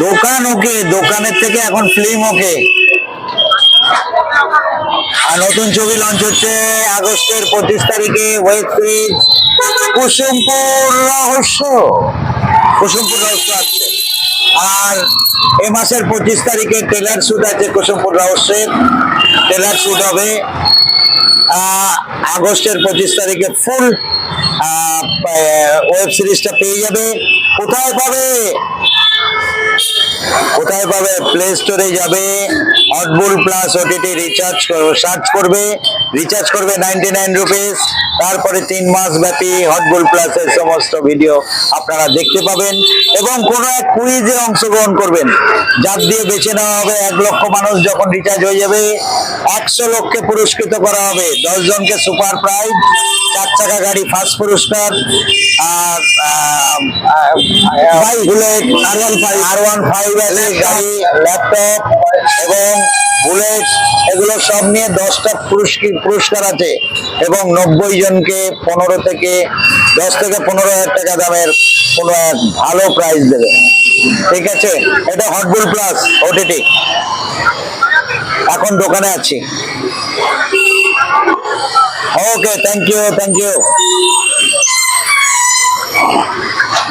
দোকান ওকে, দোকানের থেকে এখন ফিল্ম ওকে। আর নতুন ছবি লঞ্চ হচ্ছে আগস্টের 25 তারিখে, ওয়েব সিরিজ কুসুমপুর রহস্য। কুসুমপুর রহস্য আছে। আর এ মাসের 25 তারিখে ট্রেলার শুট আছে কুসুমপুর রহস্যের, ট্রেলার শুট হবে। আগস্টের 25 তারিখে ফুল ওয়েব সিরিজটা পেয়ে যাবে। কোথায় পাবে? কোথায় পাবে? প্লে স্টোরে যাবে, হটবুল প্লাস ওটিটি রিচার্জ সার্চ করবে, রিচার্জ করবে 99 রুপিস। তারপরে 3 মাস ব্যাপী হটবুল প্লাসের সমস্ত ভিডিও আপনারা দেখতে পাবেন এবং কোনো এক কুইজে অংশগ্রহণ করবেন, যার দিয়ে বেছে নেওয়া হবে 1 লক্ষ মানুষ। যখন রিচার্জ হয়ে যাবে 100 লক্ষকে পুরস্কৃত করা হবে। 10 জনকে সুপার প্রাইজ, 4 চাকা গাড়ি ফার্স্ট পুরস্কার, আর বুলেট R15 গাড়ি, ল্যাপটপ এবং বুলেট, এগুলো সব নিয়ে 10টা পুরস্কার আছে এবং 90 জনকে 10 থেকে 15,000 টাকা দামের কোনো এক ভালো প্রাইজ দেবে। ঠিক আছে, এটা হটবুল প্লাস ওটিটি। এখন দোকানে আছি। ওকে, থ্যাংক ইউ।